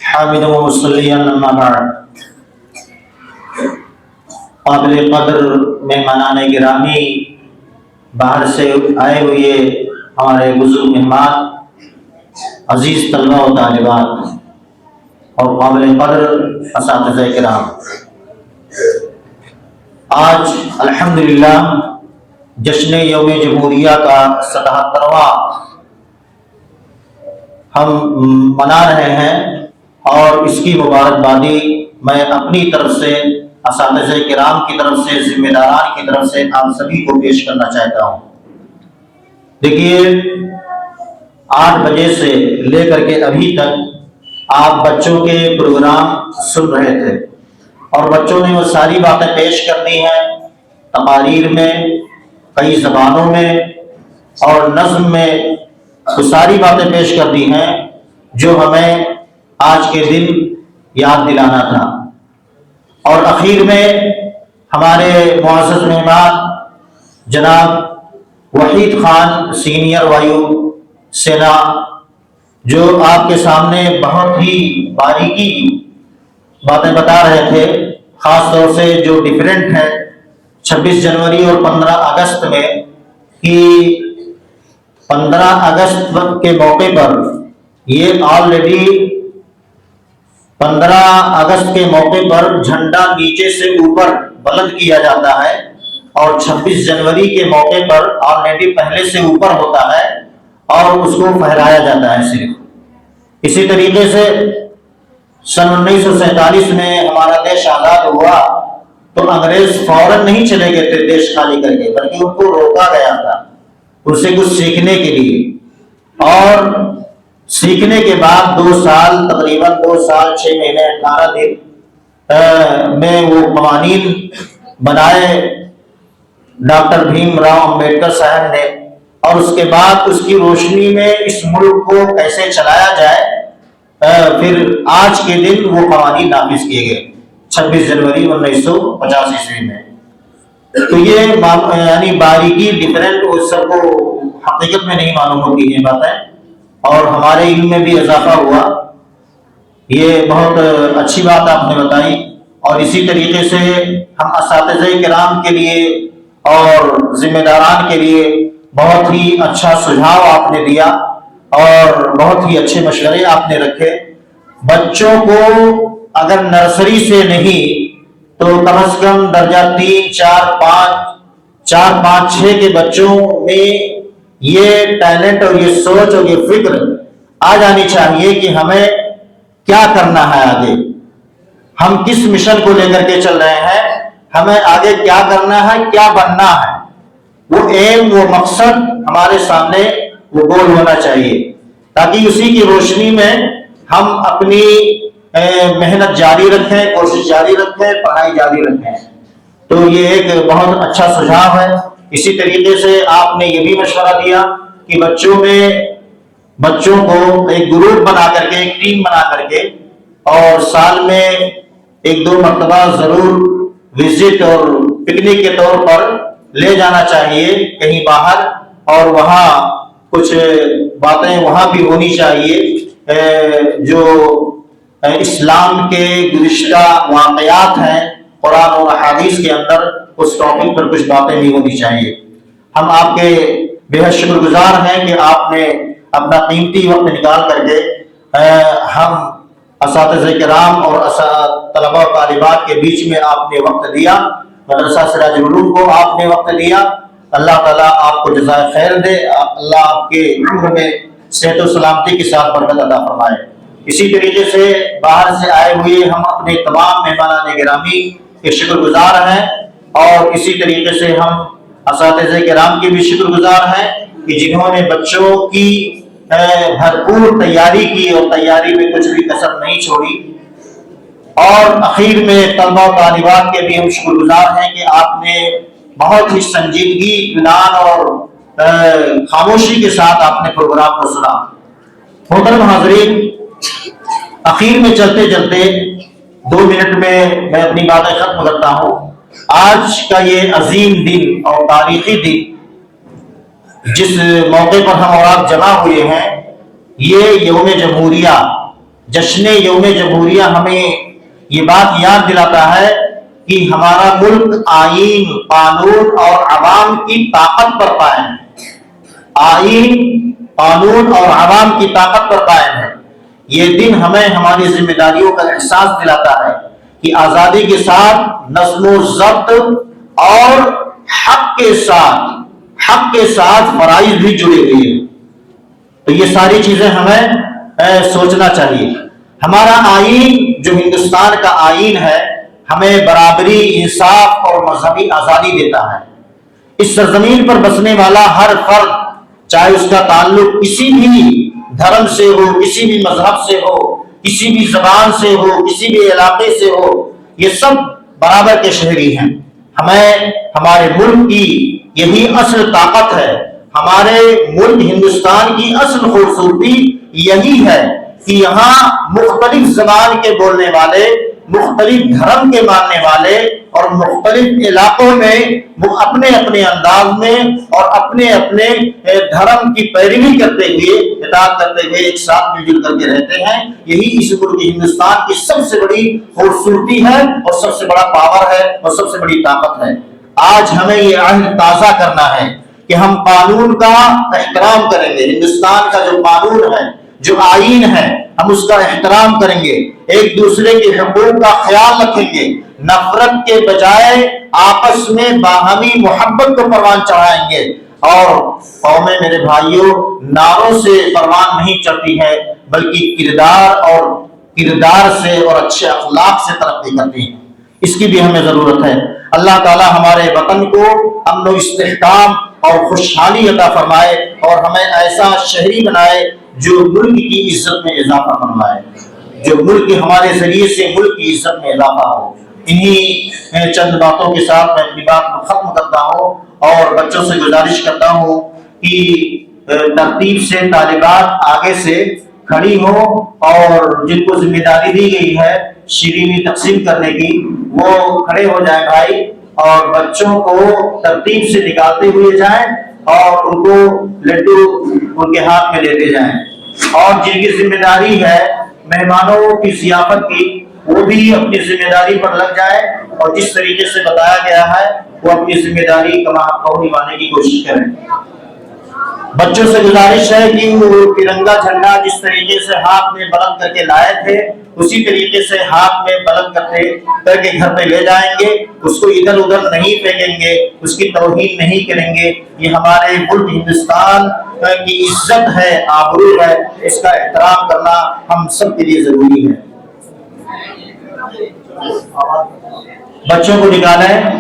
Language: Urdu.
حامد و مصلی اما بعد، قابل قدر مہمانان گرامی، باہر سے آئے ہوئے ہمارے بزرگ مہمان، عزیز طلبہ و طالبات اور قابل قدر اساتذہ کرام، آج الحمدللہ جشن یوم جمہوریہ کا 77واں ہم منا رہے ہیں، اور اس کی مبارکبادی میں اپنی طرف سے، اساتذہ کرام کی طرف سے، ذمہ داران کی طرف سے آپ سبھی کو پیش کرنا چاہتا ہوں۔ دیکھیے، 8 بجے سے لے کر کے ابھی تک آپ بچوں کے پروگرام سن رہے تھے، اور بچوں نے وہ ساری باتیں پیش کرنی ہیں تقاریر میں، کئی زبانوں میں اور نظم میں، وہ ساری باتیں پیش کرنی ہیں جو ہمیں آج کے دن یاد دلانا تھا۔ اور اخیر میں ہمارے معزز مہمان جناب وحید خان سینئر وایو سینا، جو آپ کے سامنے بہت ہی باریکی باتیں بتا رہے تھے، خاص طور سے جو ڈیفرنٹ ہے 26 جنوری اور 15 اگست میں، کہ 15 اگست کے موقع پر یہ آلریڈی 15 اگست کے موقع پر جھنڈا نیچے سے اوپر بلند کیا جاتا ہے، اور 26 جنوری کے موقع پر آلریڈی پہلے سے اوپر ہوتا ہے اور اس کو پھہرایا جاتا ہے صرف۔ اسی طریقے سے سن 1947 میں ہمارا دیش آزاد ہوا تو انگریز فوراً نہیں چلے گئے تھے دیش خالی کر کے، بلکہ ان کو روکا گیا تھا ان سے کچھ سیکھنے کے لیے، اور سیکھنے کے بعد 2 سال، تقریباً 2 سال 6 مہینے 18 دن میں وہ قوانین بنائے ڈاکٹر بھیم راؤ امبیڈکر صاحب نے، اور اس کے بعد اس کی روشنی میں اس ملک کو کیسے چلایا جائے، پھر آج کے دن وہ قوانین نافذ کیے گئے 26 جنوری 1950 عیسوی میں۔ تو یہ یعنی باریکی ڈفرینٹ، اس سب کو حقیقت میں نہیں معلوم ہوتی ہیں باتیں، اور ہمارے علم میں بھی اضافہ ہوا۔ یہ بہت اچھی بات آپ نے بتائی، اور اسی طریقے سے ہم اساتذہ کرام کے لیے اور ذمہ داران کے لیے بہت ہی اچھا سجھاؤ آپ نے دیا، اور بہت ہی اچھے مشورے آپ نے رکھے۔ بچوں کو اگر نرسری سے نہیں تو کم از کم درجہ 3، 4، 5، 6 کے بچوں میں یہ ٹیلنٹ اور یہ سوچ اور یہ فکر آ جانی چاہیے کہ ہمیں کیا کرنا ہے، آگے ہم کس مشن کو لے کر کے چل رہے ہیں، ہمیں آگے کیا کرنا ہے، کیا بننا ہے، وہ ایم، وہ مقصد ہمارے سامنے وہ گول ہونا چاہیے، تاکہ اسی کی روشنی میں ہم اپنی محنت جاری رکھیں، کوشش جاری رکھیں، پڑھائی جاری رکھیں۔ تو یہ ایک بہت اچھا سجھاؤ ہے۔ اسی طریقے سے آپ نے یہ بھی مشورہ دیا کہ بچوں کو ایک گروپ بنا کر کے، ایک ٹیم بنا کر کے، اور سال میں 1-2 مرتبہ ضرور وزٹ اور پکنک کے طور پر لے جانا چاہیے کہیں باہر، اور وہاں کچھ باتیں وہاں بھی ہونی چاہیے جو اسلام کے گزشتہ واقعات ہیں قرآن اور احادیث کے اندر، اس ٹاپک پر کچھ باتیں بھی ہونی چاہیے۔ ہم آپ کے بے حد شکر گزار ہیں کہ آپ نے اپنا قیمتی وقت نکال کر کے ہم اساتذہ کرام اور طلبہ و طالبات کے بیچ میں آپ نے وقت دیا، مدرسہ سراج العلوم کو آپ نے وقت دیا۔ اللہ تعالیٰ آپ کو جزائے خیر دے، اللہ آپ کے عمر میں صحت و سلامتی کے ساتھ برکت عطا فرمائے۔ اسی طریقے سے باہر سے آئے ہوئے ہم اپنے تمام مہمانان گرامی کے شکر گزار ہیں، اور اسی طریقے سے ہم اساتذہ کرام کے بھی شکر گزار ہیں کہ جنہوں نے بچوں کی بھرپور تیاری کی، اور تیاری میں کچھ بھی کسر نہیں چھوڑی۔ اور اخیر میں طلبہ و طالبات کے بھی ہم شکر گزار ہیں کہ آپ نے بہت ہی سنجیدگی، اطمینان اور خاموشی کے ساتھ آپ نے پروگرام کو سنا۔ محترم حاضرین، اخیر میں چلتے چلتے 2 منٹ میں اپنی باتیں ختم کرتا ہوں۔ آج کا یہ عظیم دن اور تاریخی دن جس موقع پر ہم اور آپ جمع ہوئے ہیں، یہ یوم جمہوریہ جشن یوم جمہوریہ ہمیں یہ بات یاد دلاتا ہے کہ ہمارا ملک آئین، قانون اور عوام کی طاقت پر قائم ہے۔ آئین، قانون اور عوام کی طاقت پر قائم ہے۔ یہ دن ہمیں ہماری ذمہ داریوں کا احساس دلاتا ہے کہ آزادی کے ساتھ نظم و ضبط اور حق کے ساتھ فرائض بھی جڑے ہوئے ہیں۔ تو یہ ساری چیزیں ہمیں سوچنا چاہیے۔ ہمارا آئین جو ہندوستان کا آئین ہے ہمیں برابری، انصاف اور مذہبی آزادی دیتا ہے۔ اس سرزمین پر بسنے والا ہر فرد، چاہے اس کا تعلق کسی بھی دھرم سے ہو، کسی بھی مذہب سے ہو، کسی بھی زبان سے ہو، کسی بھی علاقے سے ہو، یہ سب برابر کے شہری ہیں۔ ہمیں ہمارے ملک کی یہی اصل طاقت ہے، ہمارے ملک ہندوستان کی اصل خوبصورتی یہی ہے کہ یہاں مختلف زبان کے بولنے والے، مختلف دھرم کے ماننے والے اور مختلف علاقوں میں اپنے اپنے انداز میں اور اپنے اپنے دھرم کی پیروی کرتے ہوئے، اطاعت کرتے ہوئے ایک ساتھ مل جل کر کے رہتے ہیں۔ یہی اس ملک ہندوستان کی سب سے بڑی خوبصورتی ہے اور سب سے بڑا پاور ہے اور سب سے بڑی طاقت ہے۔ آج ہمیں یہ عہد تازہ کرنا ہے کہ ہم قانون کا احترام کریں گے۔ ہندوستان کا جو قانون ہے، جو آئین ہے، ہم اس کا احترام کریں گے، ایک دوسرے کے حقوق کا خیال رکھیں گے، نفرت کے بجائے آپس میں باہمی محبت کو پروان چڑھائیں گے۔ اور قومیں میرے بھائیوں نعروں سے پروان نہیں چڑھتی ہے بلکہ کردار سے اور اچھے اخلاق سے ترقی کرتی ہیں۔ اس کی بھی ہمیں ضرورت ہے۔ اللہ تعالی ہمارے وطن کو امن و استحکام اور خوشحالی عطا فرمائے اور ہمیں ایسا شہری بنائے جو ملک کی عزت میں اضافہ فرمائے، جو ملک ہمارے ذریعے سے ملک کی عزت میں اضافہ ہو۔ انہی چند باتوں کے ساتھ میں اپنی بات کو ختم کرتا ہوں اور بچوں سے گزارش کرتا ہوں کہ ترتیب سے طالبات آگے سے کھڑی ہو اور جن کو ذمہ داری دی گئی ہے شیرینی تقسیم کرنے کی وہ کھڑے ہو جائیں بھائی، اور بچوں کو ترتیب سے نکالتے ہوئے جائیں اور ان کو لڈو ان کے ہاتھ میں دیتے جائیں۔ اور جن کی ذمہ داری ہے مہمانوں کی ضیافت کی وہ بھی اپنی ذمہ داری پر لگ جائے اور جس طریقے سے بتایا گیا ہے وہ اپنی ذمہ داری کما حق نبھانے کی کوشش کریں۔ بچوں سے گزارش ہے کہ وہ ترنگا جھنڈا جس طریقے سے ہاتھ میں بلند کر کے لائے تھے اسی طریقے سے ہاتھ میں بلند کر کے گھر پہ لے جائیں گے، اس کو ادھر ادھر نہیں پھینکیں گے، اس کی توہین نہیں کریں گے۔ یہ ہمارے ملک ہندوستان کی عزت ہے، آبرو ہے، اس کا احترام کرنا ہم سب کے لیے ضروری ہے۔ بچوں کو نکالیں۔